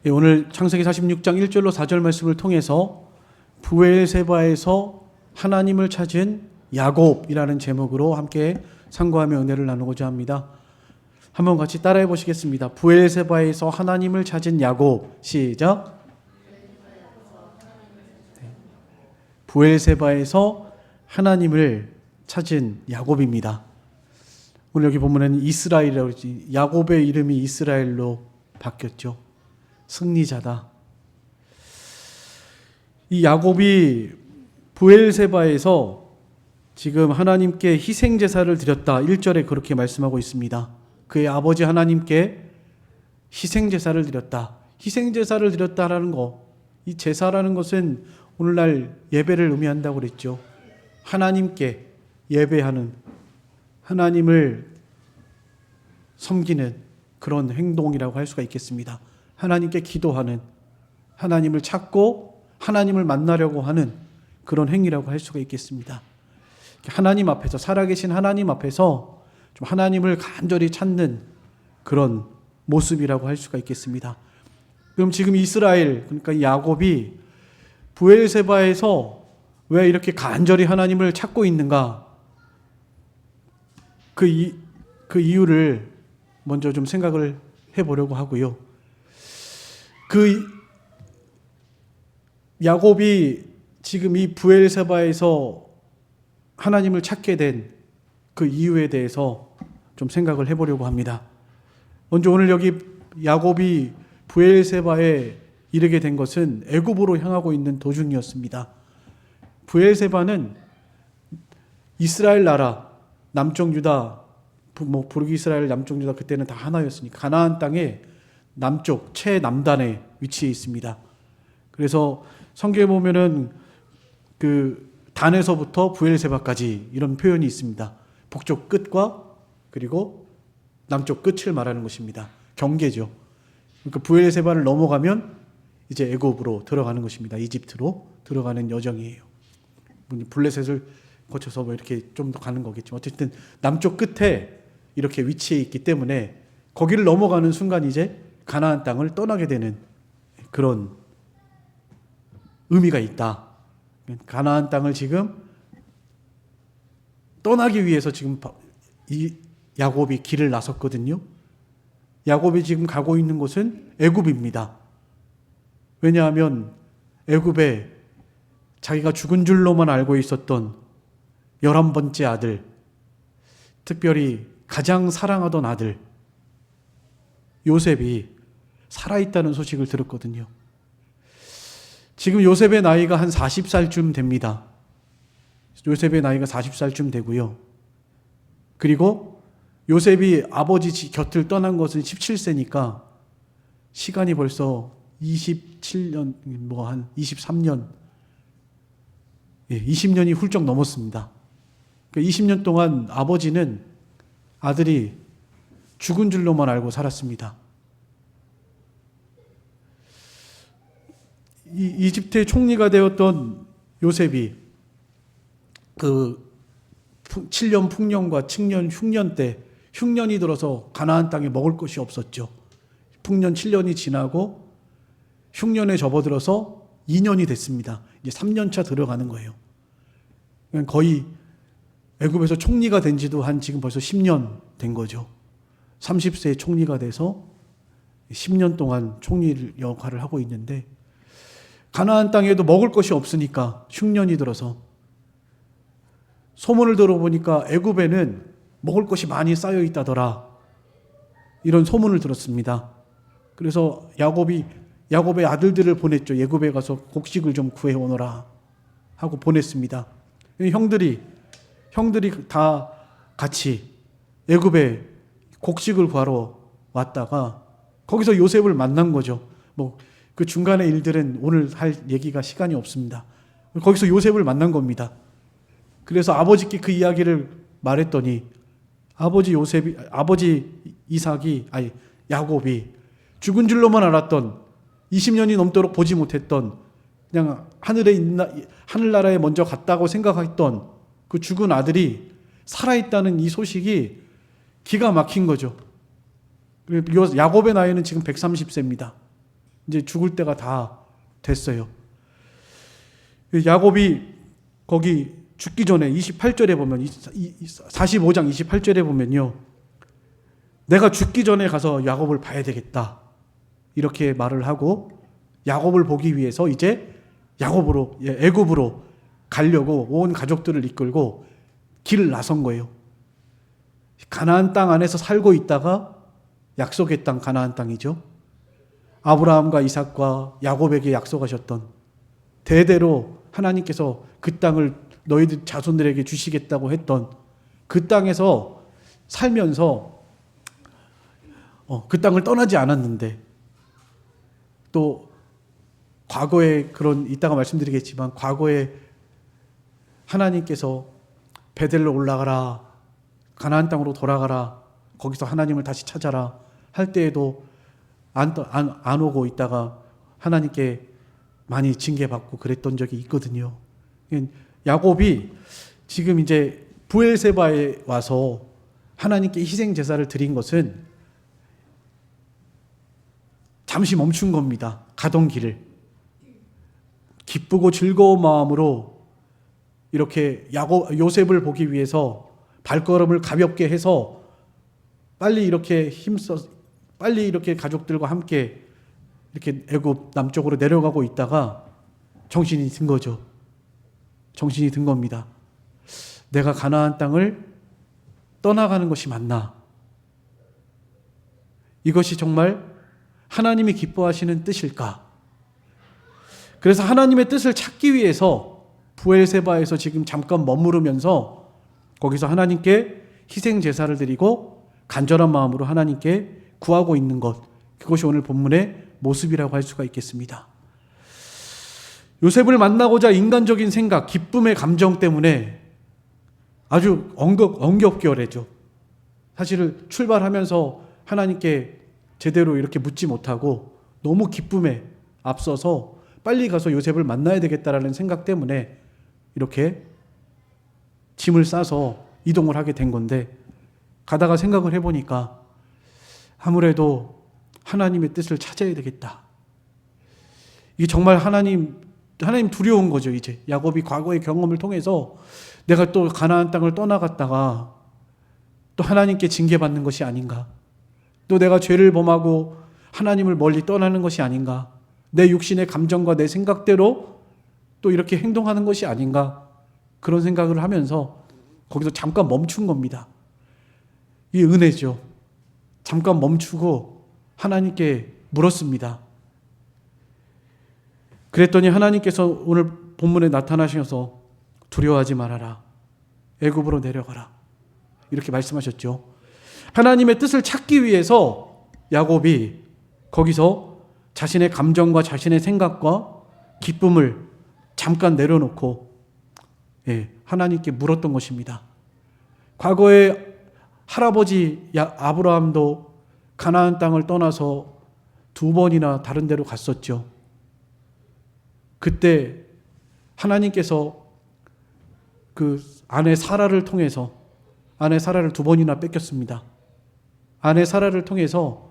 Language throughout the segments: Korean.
예, 오늘 창세기 46장 1절로 4절 말씀을 통해서 브엘세바에서 하나님을 찾은 야곱이라는 제목으로 함께 상고하며 은혜를 나누고자 합니다. 한번 같이 따라해 보시겠습니다. 브엘세바에서 하나님을 찾은 야곱. 시작. 브엘세바에서 하나님을 찾은 야곱입니다. 오늘 여기 보면은 이스라엘이라고 그러지, 야곱의 이름이 이스라엘로 바뀌었죠. 승리자다. 이 야곱이 브엘세바에서 지금 하나님께 희생 제사를 드렸다. 1절에 그렇게 말씀하고 있습니다. 그의 아버지 하나님께 희생 제사를 드렸다. 희생 제사를 드렸다라는 거, 이 제사라는 것은 오늘날 예배를 의미한다고 그랬죠. 하나님께 예배하는, 하나님을 섬기는 그런 행동이라고 할 수가 있겠습니다. 하나님께 기도하는, 하나님을 찾고 하나님을 만나려고 하는 그런 행위라고 할 수가 있겠습니다. 하나님 앞에서, 살아계신 하나님 앞에서 좀 하나님을 간절히 찾는 그런 모습이라고 할 수가 있겠습니다. 그럼 지금 이스라엘, 그러니까 야곱이 브엘세바에서 왜 이렇게 간절히 하나님을 찾고 있는가? 그 이유를 먼저 좀 생각을 해보려고 하고요. 그 야곱이 지금 이 브엘세바에서 하나님을 찾게 된 그 이유에 대해서 좀 생각을 해보려고 합니다. 먼저 오늘 여기 야곱이 브엘세바에 이르게 된 것은 애굽으로 향하고 있는 도중이었습니다. 브엘세바는 이스라엘 나라, 남쪽 유다, 북이스라엘, 남쪽 유다, 그때는 다 하나였으니까 가나안 땅의 남쪽 최남단에 위치해 있습니다. 그래서 성경에 보면은 그 단에서부터 브엘세바까지 이런 표현이 있습니다. 북쪽 끝과 그리고 남쪽 끝을 말하는 것입니다. 경계죠. 그러니까 브엘세바를 넘어가면 이제 애굽으로 들어가는 것입니다. 이집트로 들어가는 여정이에요. 블레셋을 거쳐서 뭐 이렇게 좀 더 가는 거겠지만 어쨌든 남쪽 끝에 이렇게 위치해 있기 때문에 거기를 넘어가는 순간 이제 가나안 땅을 떠나게 되는 그런 의미가 있다. 가나안 땅을 지금 떠나기 위해서 지금 이 야곱이 길을 나섰거든요. 야곱이 지금 가고 있는 곳은 애굽입니다. 왜냐하면 애굽에 자기가 죽은 줄로만 알고 있었던 11번째 아들, 특별히 가장 사랑하던 아들 요셉이 살아있다는 소식을 들었거든요. 지금 요셉의 나이가 한 40살쯤 됩니다. 요셉의 나이가 40살쯤 되고요. 그리고 요셉이 아버지 곁을 떠난 것은 17세니까 시간이 벌써 27년, 한 23년, 20년이 훌쩍 넘었습니다. 그러니까 20년 동안 아버지는 아들이 죽은 줄로만 알고 살았습니다. 이집트의 총리가 되었던 요셉이 그 7년 풍년과 7년 흉년 때, 흉년이 들어서 가나안 땅에 먹을 것이 없었죠. 풍년 7년이 지나고 흉년에 접어들어서 2년이 됐습니다. 이제 3년차 들어가는 거예요. 거의 애굽에서 총리가 된 지도 한 지금 벌써 10년 된 거죠. 30세에 총리가 돼서 10년 동안 총리 역할을 하고 있는데 가나안 땅에도 먹을 것이 없으니까 흉년이 들어서 소문을 들어보니까 애굽에는 먹을 것이 많이 쌓여 있다더라. 이런 소문을 들었습니다. 그래서 야곱의 아들들을 보냈죠. 애굽에 가서 곡식을 좀 구해 오너라 하고 보냈습니다. 형들이 다 같이 애굽에 곡식을 구하러 왔다가 거기서 요셉을 만난 거죠. 그 중간의 일들은 오늘 할 얘기가 시간이 없습니다. 거기서 요셉을 만난 겁니다. 그래서 아버지께 그 이야기를 말했더니 아버지 야곱이 죽은 줄로만 알았던 20년이 넘도록 보지 못했던 그냥 하늘나라에 먼저 갔다고 생각했던 그 죽은 아들이 살아있다는 이 소식이 기가 막힌 거죠. 야곱의 나이는 지금 130세입니다. 이제 죽을 때가 다 됐어요. 야곱이 거기 죽기 전에 28절에 보면 45장 28절에 보면요. 내가 죽기 전에 가서 야곱을 봐야 되겠다. 이렇게 말을 하고 야곱을 보기 위해서 이제 애굽으로 가려고 온 가족들을 이끌고 길을 나선 거예요. 가나안 땅 안에서 살고 있다가 약속의 땅 가나안 땅이죠. 아브라함과 이삭과 야곱에게 약속하셨던 대대로 하나님께서 그 땅을 너희들 자손들에게 주시겠다고 했던 그 땅에서 살면서 그 땅을 떠나지 않았는데 또 과거에 이따가 말씀드리겠지만 과거에 하나님께서 베델로 올라가라, 가나안 땅으로 돌아가라, 거기서 하나님을 다시 찾아라 할 때에도 안 오고 있다가 하나님께 많이 징계받고 그랬던 적이 있거든요. 야곱이 지금 이제 브엘세바에 와서 하나님께 희생 제사를 드린 것은 잠시 멈춘 겁니다. 가던 길을 기쁘고 즐거운 마음으로 이렇게 요셉을 보기 위해서 발걸음을 가볍게 해서 빨리 이렇게 가족들과 함께 이렇게 애굽 남쪽으로 내려가고 있다가 정신이 든 거죠. 정신이 든 겁니다. 내가 가나안 땅을 떠나가는 것이 맞나? 이것이 정말 하나님이 기뻐하시는 뜻일까? 그래서 하나님의 뜻을 찾기 위해서 브엘세바에서 지금 잠깐 머무르면서 거기서 하나님께 희생 제사를 드리고 간절한 마음으로 하나님께 구하고 있는 것, 그것이 오늘 본문의 모습이라고 할 수가 있겠습니다. 요셉을 만나고자 인간적인 생각, 기쁨의 감정 때문에 아주 엉겹결해죠. 사실은 출발하면서 하나님께 제대로 이렇게 묻지 못하고 너무 기쁨에 앞서서 빨리 가서 요셉을 만나야 되겠다라는 생각 때문에 이렇게 짐을 싸서 이동을 하게 된 건데, 가다가 생각을 해보니까 아무래도 하나님의 뜻을 찾아야 되겠다. 이게 정말 하나님 두려운 거죠. 이제 야곱이 과거의 경험을 통해서 내가 또 가나안 땅을 떠나갔다가 또 하나님께 징계받는 것이 아닌가, 또 내가 죄를 범하고 하나님을 멀리 떠나는 것이 아닌가, 내 육신의 감정과 내 생각대로 또 이렇게 행동하는 것이 아닌가, 그런 생각을 하면서 거기서 잠깐 멈춘 겁니다. 이 은혜죠. 잠깐 멈추고 하나님께 물었습니다. 그랬더니 하나님께서 오늘 본문에 나타나셔서 두려워하지 말아라, 애굽으로 내려가라, 이렇게 말씀하셨죠. 하나님의 뜻을 찾기 위해서 야곱이 거기서 자신의 감정과 자신의 생각과 기쁨을 잠깐 내려놓고 하나님께 물었던 것입니다. 과거에 할아버지 아브라함도 가나안 땅을 떠나서 2번이나 다른 데로 갔었죠. 그때 하나님께서 그 아내 사라를 통해서 아내 사라를 2번이나 뺏겼습니다. 아내 사라를 통해서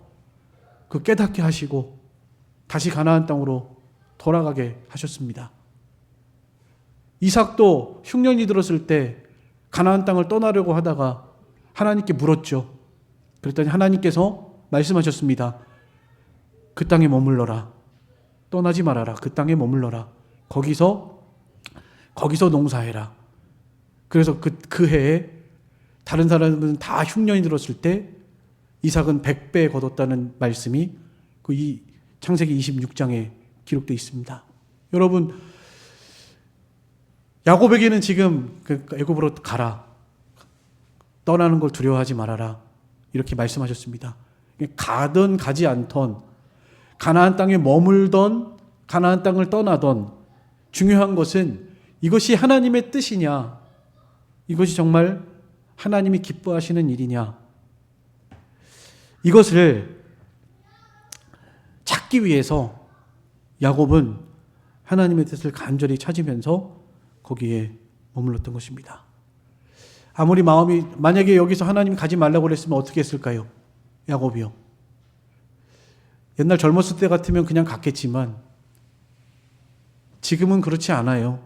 그 깨닫게 하시고 다시 가나안 땅으로 돌아가게 하셨습니다. 이삭도 흉년이 들었을 때 가나안 땅을 떠나려고 하다가 하나님께 물었죠. 그랬더니 하나님께서 말씀하셨습니다. 그 땅에 머물러라. 떠나지 말아라. 그 땅에 머물러라. 거기서 농사해라. 그래서 그 해에 다른 사람은 다 흉년이 들었을 때 이삭은 100배 거뒀다는 말씀이 이 창세기 26장에 기록되어 있습니다. 여러분, 야곱에게는 지금 애굽으로 가라, 떠나는 걸 두려워하지 말아라, 이렇게 말씀하셨습니다. 가든 가지 않던, 가나안 땅에 머물던, 가나안 땅을 떠나던, 중요한 것은 이것이 하나님의 뜻이냐, 이것이 정말 하나님이 기뻐하시는 일이냐, 이것을 찾기 위해서 야곱은 하나님의 뜻을 간절히 찾으면서 거기에 머물렀던 것입니다. 아무리 만약에 여기서 하나님이 가지 말라고 그랬으면 어떻게 했을까요? 야곱이요. 옛날 젊었을 때 같으면 그냥 갔겠지만 지금은 그렇지 않아요.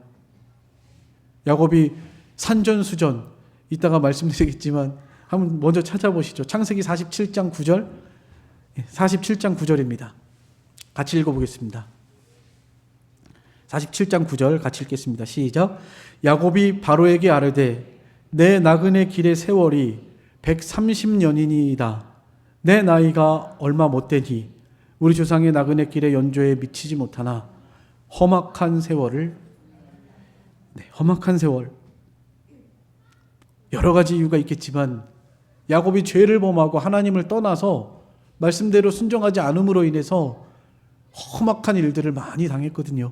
야곱이 산전수전, 이따가 말씀드리겠지만 한번 먼저 찾아보시죠. 창세기 47장 9절, 47장 9절입니다. 같이 읽어보겠습니다. 47장 9절 같이 읽겠습니다. 시작. 야곱이 바로에게 아뢰되 내 나그네 길의 세월이 130년이니이다. 내 나이가 얼마 못되니 우리 조상의 나그네 길의 연조에 미치지 못하나 험악한 세월을, 험악한 세월, 여러 가지 이유가 있겠지만 야곱이 죄를 범하고 하나님을 떠나서 말씀대로 순종하지 않음으로 인해서 험악한 일들을 많이 당했거든요.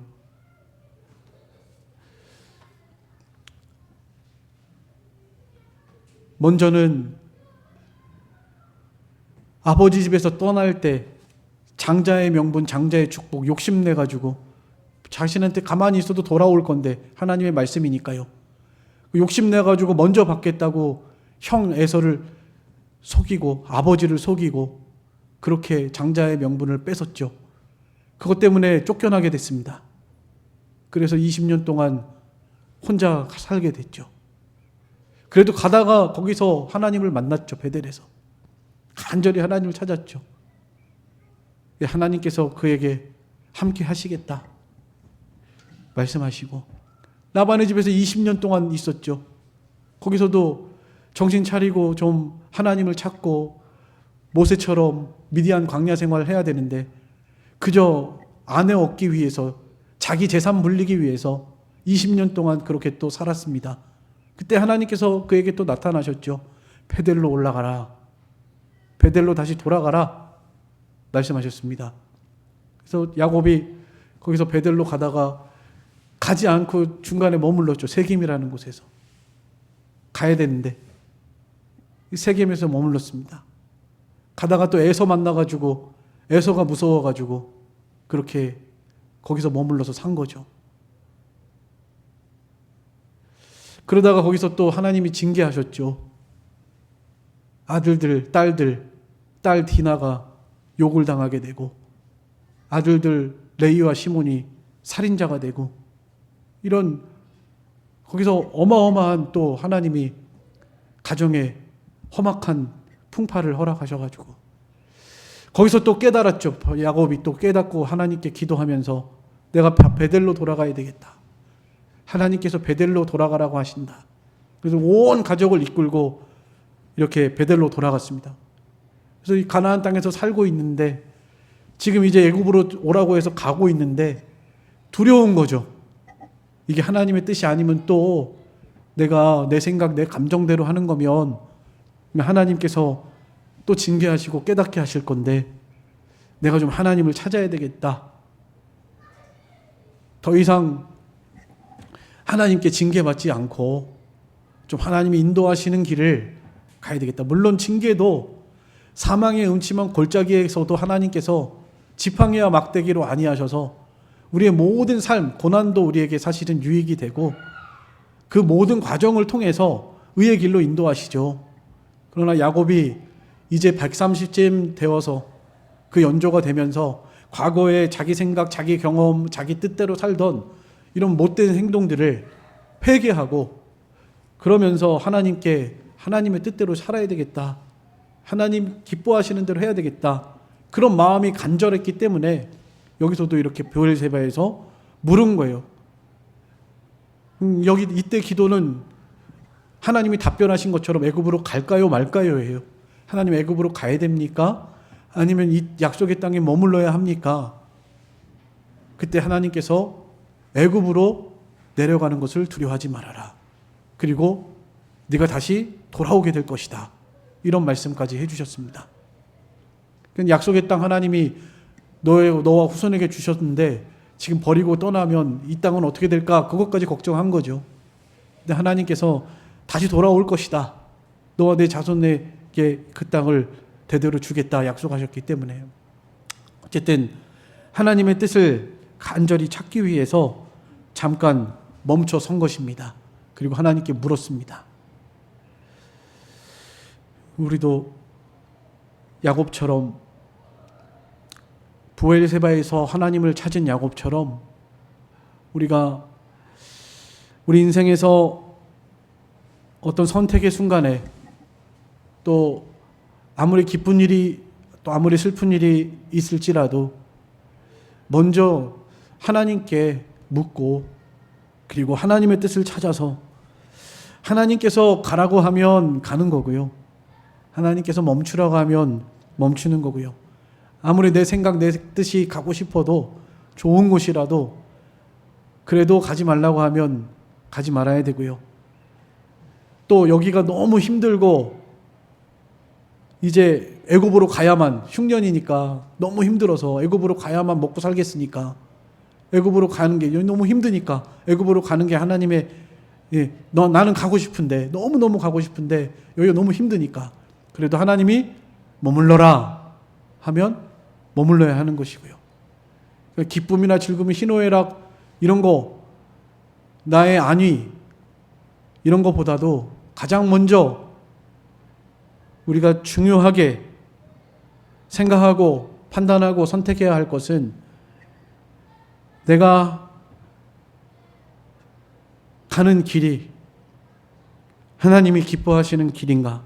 먼저는 아버지 집에서 떠날 때 장자의 명분, 장자의 축복 욕심내가지고 자신한테 가만히 있어도 돌아올 건데 하나님의 말씀이니까요. 욕심내가지고 먼저 받겠다고 형 에서를 속이고 아버지를 속이고 그렇게 장자의 명분을 뺏었죠. 그것 때문에 쫓겨나게 됐습니다. 그래서 20년 동안 혼자 살게 됐죠. 그래도 가다가 거기서 하나님을 만났죠. 베델에서 간절히 하나님을 찾았죠. 하나님께서 그에게 함께 하시겠다 말씀하시고 라반의 집에서 20년 동안 있었죠. 거기서도 정신 차리고 좀 하나님을 찾고 모세처럼 미디안 광야 생활을 해야 되는데 그저 아내 얻기 위해서 자기 재산 물리기 위해서 20년 동안 그렇게 또 살았습니다. 그때 하나님께서 그에게 또 나타나셨죠. 베델로 올라가라. 베델로 다시 돌아가라 말씀하셨습니다. 그래서 야곱이 거기서 베델로 가다가 가지 않고 중간에 머물렀죠. 세겜이라는 곳에서. 가야 되는데 세겜에서 머물렀습니다. 가다가 또 에서 만나가지고 에서가 무서워가지고 그렇게 거기서 머물러서 산 거죠. 그러다가 거기서 또 하나님이 징계하셨죠. 아들들, 딸 디나가 욕을 당하게 되고 아들들 레이와 시몬이 살인자가 되고 이런 거기서 어마어마한 또 하나님이 가정에 험악한 풍파를 허락하셔가지고 거기서 또 깨달았죠. 야곱이 또 깨닫고 하나님께 기도하면서 내가 베델로 돌아가야 되겠다. 하나님께서 베델로 돌아가라고 하신다. 그래서 온 가족을 이끌고 이렇게 베델로 돌아갔습니다. 그래서 이 가나안 땅에서 살고 있는데 지금 이제 애굽으로 오라고 해서 가고 있는데 두려운 거죠. 이게 하나님의 뜻이 아니면 또 내가 내 생각, 내 감정대로 하는 거면 하나님께서 또 징계하시고 깨닫게 하실 건데 내가 좀 하나님을 찾아야 되겠다. 더 이상 하나님께 징계받지 않고 좀 하나님이 인도하시는 길을 가야 되겠다. 물론 징계도 사망의 음침한 골짜기에서도 하나님께서 지팡이와 막대기로 아니하셔서 우리의 모든 삶, 고난도 우리에게 사실은 유익이 되고 그 모든 과정을 통해서 의의 길로 인도하시죠. 그러나 야곱이 이제 130쯤 되어서 그 연조가 되면서 과거에 자기 생각, 자기 경험, 자기 뜻대로 살던 이런 못된 행동들을 회개하고 그러면서 하나님께 하나님의 뜻대로 살아야 되겠다. 하나님 기뻐하시는 대로 해야 되겠다. 그런 마음이 간절했기 때문에 여기서도 이렇게 브엘세바에서 물은 거예요. 여기 이때 기도는 하나님이 답변하신 것처럼 애굽으로 갈까요 말까요예요. 하나님 애굽으로 가야 됩니까? 아니면 이 약속의 땅에 머물러야 합니까? 그때 하나님께서 애굽으로 내려가는 것을 두려워하지 말아라. 그리고 네가 다시 돌아오게 될 것이다. 이런 말씀까지 해주셨습니다. 약속의 땅 하나님이 너와 후손에게 주셨는데 지금 버리고 떠나면 이 땅은 어떻게 될까? 그것까지 걱정한 거죠. 근데 하나님께서 다시 돌아올 것이다. 너와 내 자손에게 그 땅을 대대로 주겠다 약속하셨기 때문에 어쨌든 하나님의 뜻을 간절히 찾기 위해서 잠깐 멈춰 선 것입니다. 그리고 하나님께 물었습니다. 우리도 야곱처럼 브엘세바에서 하나님을 찾은 야곱처럼 우리가 우리 인생에서 어떤 선택의 순간에 또 아무리 기쁜 일이 또 아무리 슬픈 일이 있을지라도 먼저 하나님께 묻고 그리고 하나님의 뜻을 찾아서 하나님께서 가라고 하면 가는 거고요. 하나님께서 멈추라고 하면 멈추는 거고요. 아무리 내 생각, 내 뜻이 가고 싶어도 좋은 곳이라도 그래도 가지 말라고 하면 가지 말아야 되고요. 또 여기가 너무 힘들고 이제 애굽으로 가야만, 흉년이니까 너무 힘들어서 애굽으로 가야만 먹고 살겠으니까 애굽으로 가는 게 너무 힘드니까 애굽으로 가는 게 하나님의 나는 가고 싶은데 너무너무 가고 싶은데 여기가 너무 힘드니까 그래도 하나님이 머물러라 하면 머물러야 하는 것이고요. 기쁨이나 즐거움이 희노애락 이런 거 나의 안위 이런 것보다도 가장 먼저 우리가 중요하게 생각하고 판단하고 선택해야 할 것은 내가 가는 길이 하나님이 기뻐하시는 길인가?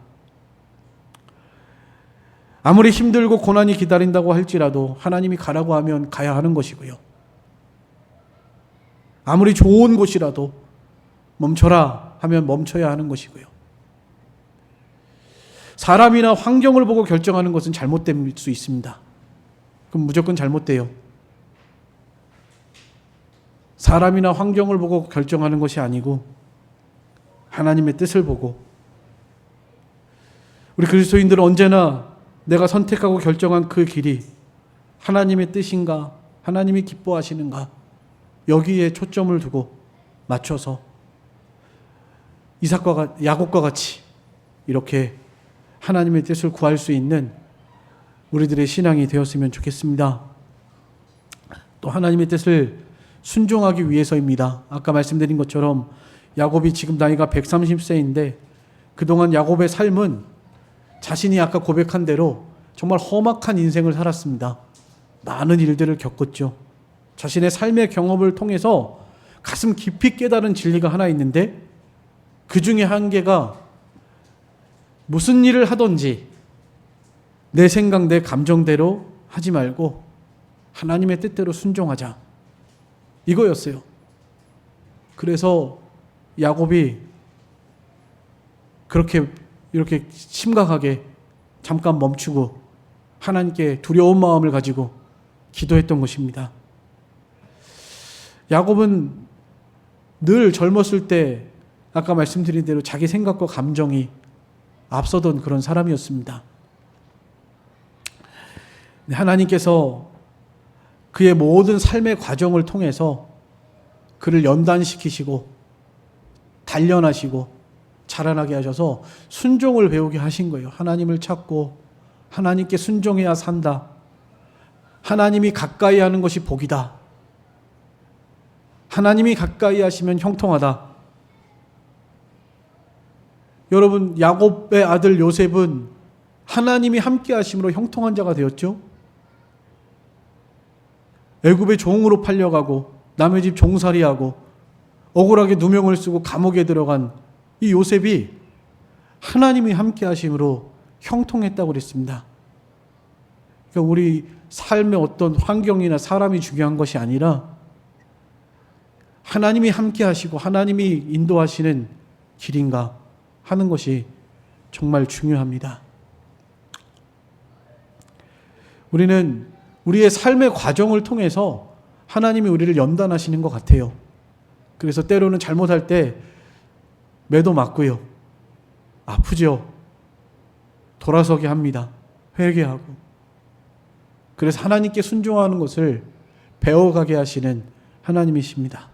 아무리 힘들고 고난이 기다린다고 할지라도 하나님이 가라고 하면 가야 하는 것이고요. 아무리 좋은 곳이라도 멈춰라 하면 멈춰야 하는 것이고요. 사람이나 환경을 보고 결정하는 것은 잘못될 수 있습니다. 그럼 무조건 잘못돼요. 사람이나 환경을 보고 결정하는 것이 아니고 하나님의 뜻을 보고 우리 그리스도인들은 언제나 내가 선택하고 결정한 그 길이 하나님의 뜻인가 하나님이 기뻐하시는가 여기에 초점을 두고 맞춰서 이삭과 야곱과 같이 이렇게 하나님의 뜻을 구할 수 있는 우리들의 신앙이 되었으면 좋겠습니다. 또 하나님의 뜻을 순종하기 위해서입니다. 아까 말씀드린 것처럼 야곱이 지금 나이가 130세인데 그동안 야곱의 삶은 자신이 아까 고백한 대로 정말 험악한 인생을 살았습니다. 많은 일들을 겪었죠. 자신의 삶의 경험을 통해서 가슴 깊이 깨달은 진리가 하나 있는데 그 중에 한 개가 무슨 일을 하든지 내 생각, 내 감정대로 하지 말고 하나님의 뜻대로 순종하자. 이거였어요. 그래서 야곱이 이렇게 심각하게 잠깐 멈추고 하나님께 두려운 마음을 가지고 기도했던 것입니다. 야곱은 늘 젊었을 때 아까 말씀드린 대로 자기 생각과 감정이 앞서던 그런 사람이었습니다. 하나님께서 그의 모든 삶의 과정을 통해서 그를 연단시키시고 단련하시고 자라나게 하셔서 순종을 배우게 하신 거예요. 하나님을 찾고 하나님께 순종해야 산다. 하나님이 가까이 하는 것이 복이다. 하나님이 가까이 하시면 형통하다. 여러분, 야곱의 아들 요셉은 하나님이 함께 하심으로 형통한 자가 되었죠. 애굽의 종으로 팔려가고 남의 집 종살이하고 억울하게 누명을 쓰고 감옥에 들어간 이 요셉이 하나님이 함께 하심으로 형통했다고 그랬습니다. 그러니까 우리 삶의 어떤 환경이나 사람이 중요한 것이 아니라 하나님이 함께 하시고 하나님이 인도하시는 길인가 하는 것이 정말 중요합니다. 우리는 우리의 삶의 과정을 통해서 하나님이 우리를 연단하시는 것 같아요. 그래서 때로는 잘못할 때 매도 맞고요. 아프죠. 돌아서게 합니다. 회개하고. 그래서 하나님께 순종하는 것을 배워가게 하시는 하나님이십니다.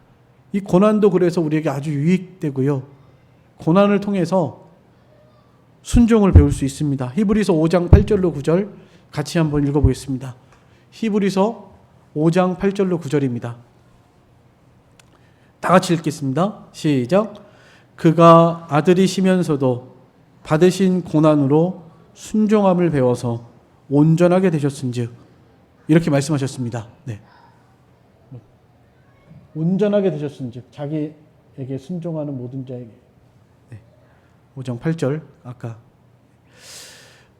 이 고난도 그래서 우리에게 아주 유익되고요. 고난을 통해서 순종을 배울 수 있습니다. 히브리서 5장 8절로 9절 같이 한번 읽어보겠습니다. 히브리서 5장 8절로 9절입니다. 다 같이 읽겠습니다. 시작. 그가 아들이시면서도 받으신 고난으로 순종함을 배워서 온전하게 되셨은즉 이렇게 말씀하셨습니다. 네. 온전하게 되셨은즉 자기에게 순종하는 모든 자에게. 네. 5장 8절 아까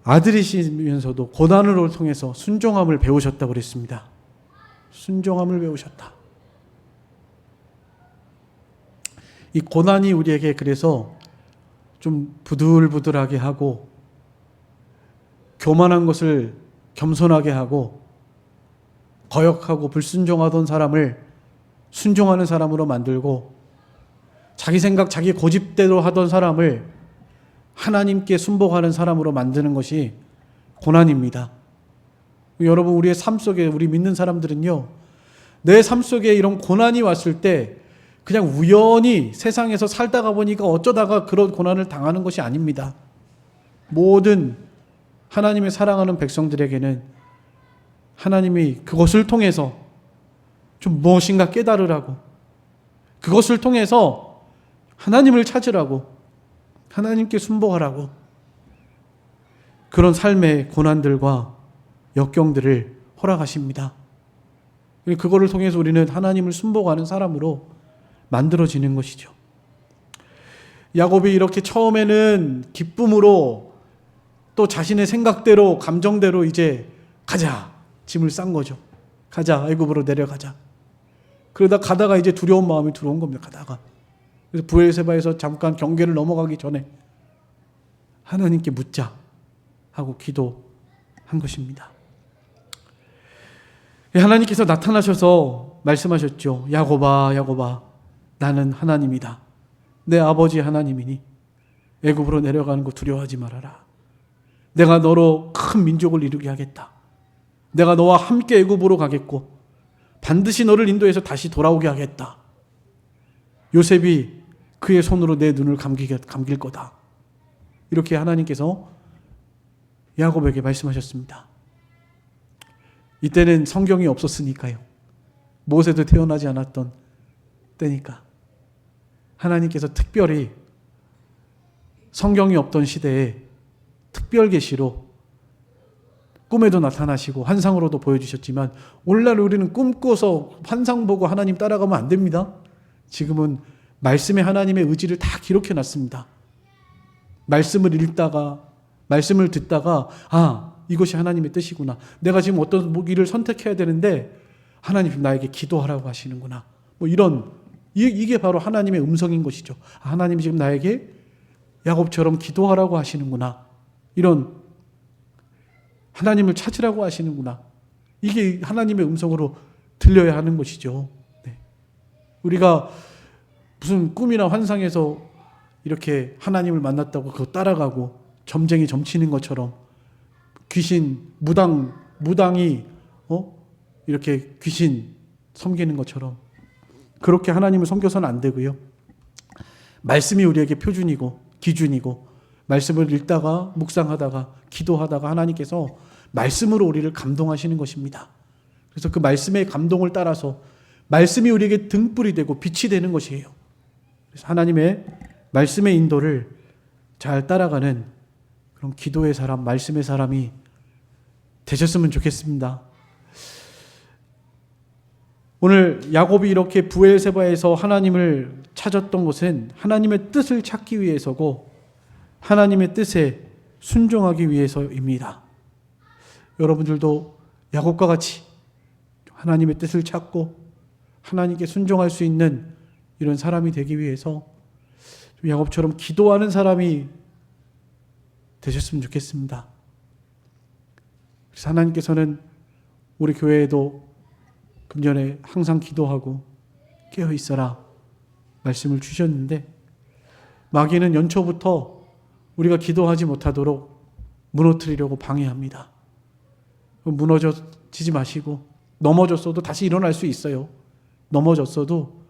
아들이시면서도 고난을 통해서 순종함을 배우셨다고 그랬습니다. 순종함을 배우셨다. 이 고난이 우리에게 그래서 좀 부들부들하게 하고 교만한 것을 겸손하게 하고 거역하고 불순종하던 사람을 순종하는 사람으로 만들고 자기 생각 자기 고집대로 하던 사람을 하나님께 순복하는 사람으로 만드는 것이 고난입니다. 여러분 우리의 삶 속에 우리 믿는 사람들은요 내 삶 속에 이런 고난이 왔을 때 그냥 우연히 세상에서 살다가 보니까 어쩌다가 그런 고난을 당하는 것이 아닙니다. 모든 하나님의 사랑하는 백성들에게는 하나님이 그것을 통해서 좀 무엇인가 깨달으라고 그것을 통해서 하나님을 찾으라고 하나님께 순복하라고 그런 삶의 고난들과 역경들을 허락하십니다. 그거를 통해서 우리는 하나님을 순복하는 사람으로 만들어지는 것이죠. 야곱이 이렇게 처음에는 기쁨으로 또 자신의 생각대로 감정대로 이제 가자 짐을 싼 거죠. 가자 애굽으로 내려가자. 그러다 가다가 이제 두려운 마음이 들어온 겁니다. 가다가 그래서 브엘세바에서 잠깐 경계를 넘어가기 전에 하나님께 묻자 하고 기도한 것입니다. 하나님께서 나타나셔서 말씀하셨죠. 야곱아 야곱아 나는 하나님이다. 내 아버지 하나님이니 애굽으로 내려가는 거 두려워하지 말아라. 내가 너로 큰 민족을 이루게 하겠다. 내가 너와 함께 애굽으로 가겠고 반드시 너를 인도해서 다시 돌아오게 하겠다. 요셉이 그의 손으로 내 눈을 감길 거다. 이렇게 하나님께서 야곱에게 말씀하셨습니다. 이때는 성경이 없었으니까요. 모세도 태어나지 않았던 때니까 하나님께서 특별히 성경이 없던 시대에 특별 계시로 꿈에도 나타나시고 환상으로도 보여주셨지만 오늘날 우리는 꿈꿔서 환상 보고 하나님 따라가면 안 됩니다. 지금은 말씀에 하나님의 의지를 다 기록해 놨습니다. 말씀을 읽다가 말씀을 듣다가 이것이 하나님의 뜻이구나. 내가 지금 어떤 길을 선택해야 되는데 하나님 나에게 기도하라고 하시는구나. 이게 바로 하나님의 음성인 것이죠. 하나님이 지금 나에게 야곱처럼 기도하라고 하시는구나. 이런 하나님을 찾으라고 하시는구나. 이게 하나님의 음성으로 들려야 하는 것이죠. 네. 우리가 무슨 꿈이나 환상에서 이렇게 하나님을 만났다고 그거 따라가고 점쟁이 점치는 것처럼 귀신 무당이 이렇게 귀신 섬기는 것처럼 그렇게 하나님을 섬겨서는 안 되고요. 말씀이 우리에게 표준이고 기준이고 말씀을 읽다가 묵상하다가 기도하다가 하나님께서 말씀으로 우리를 감동하시는 것입니다. 그래서 그 말씀의 감동을 따라서 말씀이 우리에게 등불이 되고 빛이 되는 것이에요. 그래서 하나님의 말씀의 인도를 잘 따라가는 그런 기도의 사람, 말씀의 사람이 되셨으면 좋겠습니다. 오늘 야곱이 이렇게 브엘세바에서 하나님을 찾았던 것은 하나님의 뜻을 찾기 위해서고 하나님의 뜻에 순종하기 위해서입니다. 여러분들도 야곱과 같이 하나님의 뜻을 찾고 하나님께 순종할 수 있는 이런 사람이 되기 위해서 야곱처럼 기도하는 사람이 되셨으면 좋겠습니다. 그래서 하나님께서는 우리 교회에도 금년에 항상 기도하고 깨어 있어라 말씀을 주셨는데 마귀는 연초부터 우리가 기도하지 못하도록 무너뜨리려고 방해합니다. 무너지지 마시고 넘어졌어도 다시 일어날 수 있어요. 넘어졌어도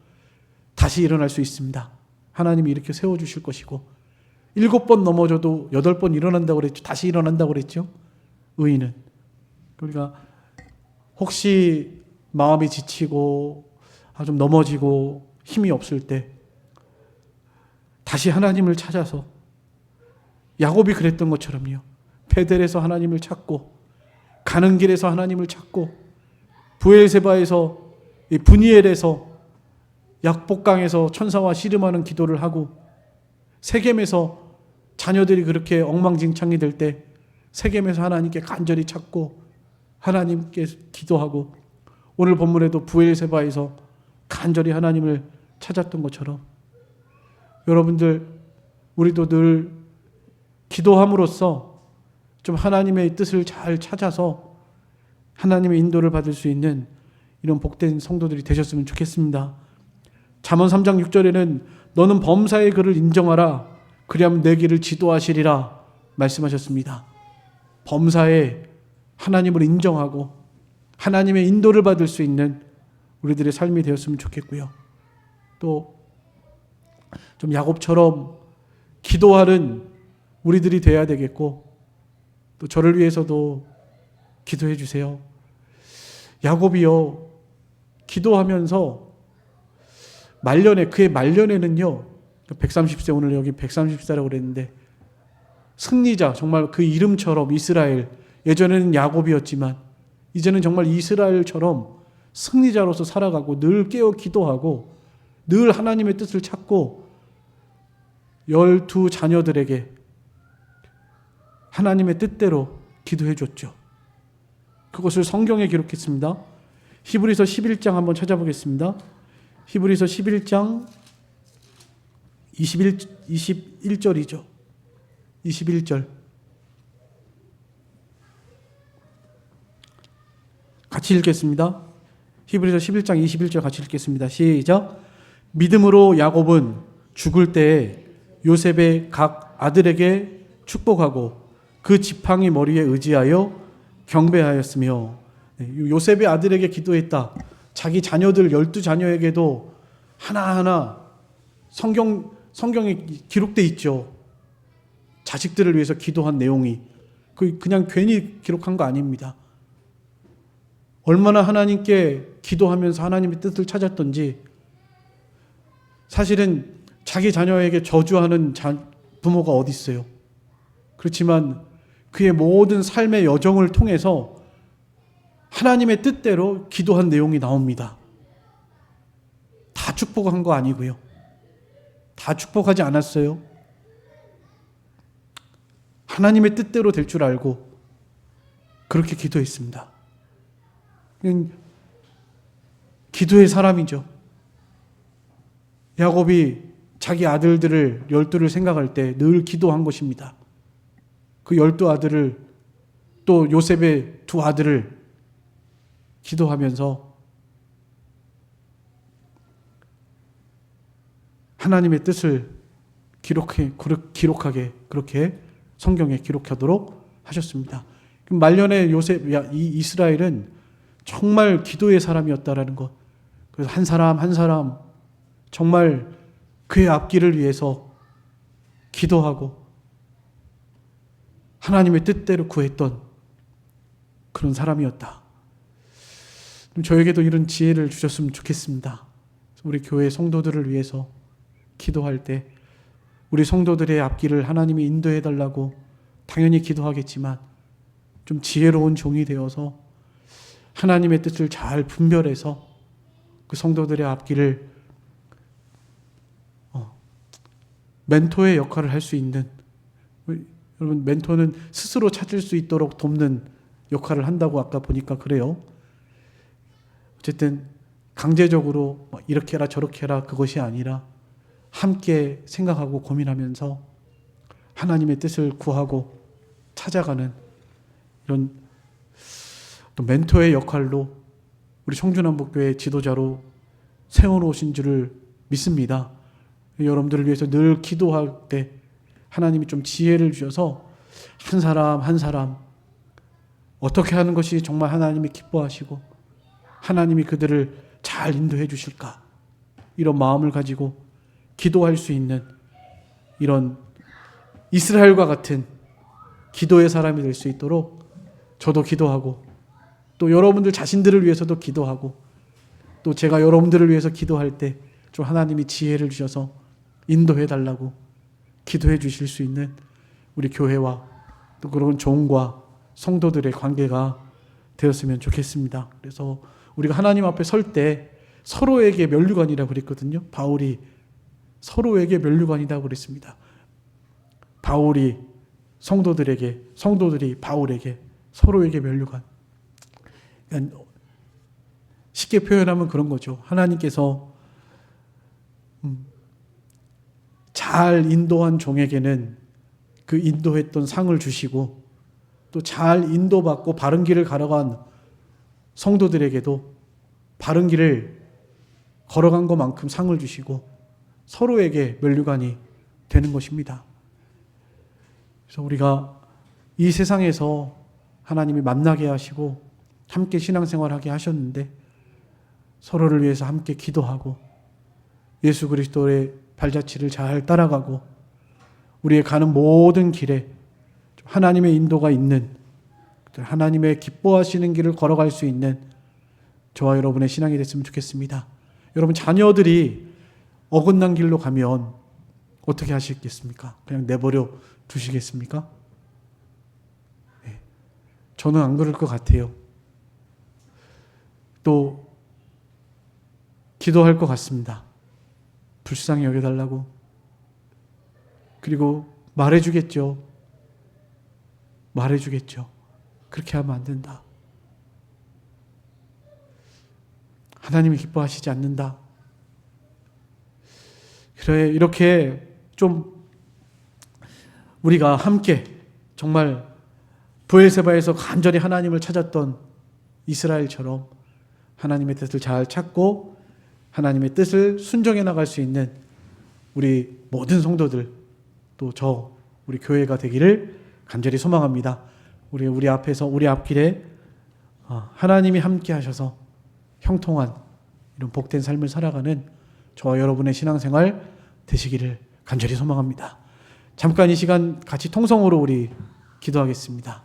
다시 일어날 수 있습니다. 하나님이 이렇게 세워주실 것이고 7번 넘어져도 8번 일어난다고 그랬죠. 다시 일어난다고 그랬죠. 의인은. 그러니까 혹시 마음이 지치고 좀 넘어지고 힘이 없을 때 다시 하나님을 찾아서 야곱이 그랬던 것처럼요. 베델에서 하나님을 찾고 가는 길에서 하나님을 찾고 부엘세바에서, 이 브니엘에서, 약복강에서 천사와 씨름하는 기도를 하고, 세겜에서 자녀들이 그렇게 엉망진창이 될 때 세겜에서 하나님께 간절히 찾고 하나님께 기도하고, 오늘 본문에도 부엘세바에서 간절히 하나님을 찾았던 것처럼 여러분들, 우리도 늘 기도함으로써 좀 하나님의 뜻을 잘 찾아서 하나님의 인도를 받을 수 있는 이런 복된 성도들이 되셨으면 좋겠습니다. 잠언 3장 6절에는 너는 범사의 그를 인정하라, 그리하면 내 길을 지도하시리라 말씀하셨습니다. 범사에 하나님을 인정하고 하나님의 인도를 받을 수 있는 우리들의 삶이 되었으면 좋겠고요. 또 좀 야곱처럼 기도하는 우리들이 되어야 되겠고, 또 저를 위해서도 기도해 주세요. 야곱이요, 기도하면서 그의 말년에는요, 130세, 오늘 여기 130세라고 그랬는데, 승리자, 정말 그 이름처럼 이스라엘, 예전에는 야곱이었지만 이제는 정말 이스라엘처럼 승리자로서 살아가고 늘 깨어 기도하고 늘 하나님의 뜻을 찾고 12 자녀들에게 하나님의 뜻대로 기도해 줬죠. 그것을 성경에 기록했습니다. 히브리서 11장 한번 찾아보겠습니다. 히브리서 11장 21절이죠. 21절. 같이 읽겠습니다. 히브리서 11장 21절 같이 읽겠습니다. 시작. 믿음으로 야곱은 죽을 때에 요셉의 각 아들에게 축복하고 그 지팡이 머리에 의지하여 경배하였으며, 요셉의 아들에게 기도했다. 자기 자녀들 12 자녀에게도 하나하나 성경에 기록돼 있죠. 자식들을 위해서 기도한 내용이 그냥 괜히 기록한 거 아닙니다. 얼마나 하나님께 기도하면서 하나님의 뜻을 찾았던지. 사실은 자기 자녀에게 저주하는 부모가 어디 있어요. 그렇지만 그의 모든 삶의 여정을 통해서 하나님의 뜻대로 기도한 내용이 나옵니다. 다 축복한 거 아니고요. 다 축복하지 않았어요. 하나님의 뜻대로 될 줄 알고 그렇게 기도했습니다. 기도의 사람이죠. 야곱이 자기 아들들을 12를 생각할 때 늘 기도한 것입니다. 그 12 아들을, 또 요셉의 2 아들을 기도하면서 하나님의 뜻을 기록하게 그렇게 성경에 기록하도록 하셨습니다. 말년에 이스라엘은 정말 기도의 사람이었다라는 것. 그래서 한 사람 한 사람 정말 그의 앞길을 위해서 기도하고 하나님의 뜻대로 구했던 그런 사람이었다. 저에게도 이런 지혜를 주셨으면 좋겠습니다. 우리 교회 성도들을 위해서 기도할 때 우리 성도들의 앞길을 하나님이 인도해 달라고 당연히 기도하겠지만 좀 지혜로운 종이 되어서 하나님의 뜻을 잘 분별해서 그 성도들의 앞길을 멘토의 역할을 할 수 있는, 여러분 멘토는 스스로 찾을 수 있도록 돕는 역할을 한다고 아까 보니까 그래요. 어쨌든 강제적으로 이렇게 해라 저렇게 해라 그것이 아니라 함께 생각하고 고민하면서 하나님의 뜻을 구하고 찾아가는 이런 또 멘토의 역할로 우리 청주남북교회 지도자로 세워놓으신 줄을 믿습니다. 여러분들을 위해서 늘 기도할 때 하나님이 좀 지혜를 주셔서 한 사람 한 사람 어떻게 하는 것이 정말 하나님이 기뻐하시고 하나님이 그들을 잘 인도해 주실까, 이런 마음을 가지고 기도할 수 있는 이런 이스라엘과 같은 기도의 사람이 될 수 있도록 저도 기도하고 또 여러분들 자신들을 위해서도 기도하고 또 제가 여러분들을 위해서 기도할 때 좀 하나님이 지혜를 주셔서 인도해 달라고 기도해 주실 수 있는 우리 교회와 또 그런 종과 성도들의 관계가 되었으면 좋겠습니다. 그래서 우리가 하나님 앞에 설 때 서로에게 면류관이라고 그랬거든요. 바울이 서로에게 면류관이라고 그랬습니다. 바울이 성도들에게, 성도들이 바울에게, 서로에게 면류관. 그러니까 쉽게 표현하면 그런 거죠. 하나님께서 잘 인도한 종에게는 그 인도했던 상을 주시고, 또 잘 인도받고 바른 길을 걸어간 성도들에게도 바른 길을 걸어간 것만큼 상을 주시고 서로에게 면류관이 되는 것입니다. 그래서 우리가 이 세상에서 하나님이 만나게 하시고 함께 신앙생활하게 하셨는데 서로를 위해서 함께 기도하고 예수 그리스도의 발자취를 잘 따라가고 우리의 가는 모든 길에 하나님의 인도가 있는, 하나님의 기뻐하시는 길을 걸어갈 수 있는 저와 여러분의 신앙이 됐으면 좋겠습니다. 여러분, 자녀들이 어긋난 길로 가면 어떻게 하시겠습니까? 그냥 내버려 두시겠습니까? 네. 저는 안 그럴 것 같아요. 또 기도할 것 같습니다. 불쌍히 여겨달라고. 그리고 말해주겠죠. 그렇게 하면 안 된다. 하나님이 기뻐하시지 않는다. 그래, 이렇게 좀 우리가 함께 정말 브엘세바에서 간절히 하나님을 찾았던 이스라엘처럼 하나님의 뜻을 잘 찾고 하나님의 뜻을 순종해 나갈 수 있는 우리 모든 성도들, 또 우리 교회가 되기를 간절히 소망합니다. 우리 앞에서, 우리 앞길에 하나님이 함께 하셔서 형통한 이런 복된 삶을 살아가는 저와 여러분의 신앙생활 되시기를 간절히 소망합니다. 잠깐 이 시간 같이 통성으로 우리 기도하겠습니다.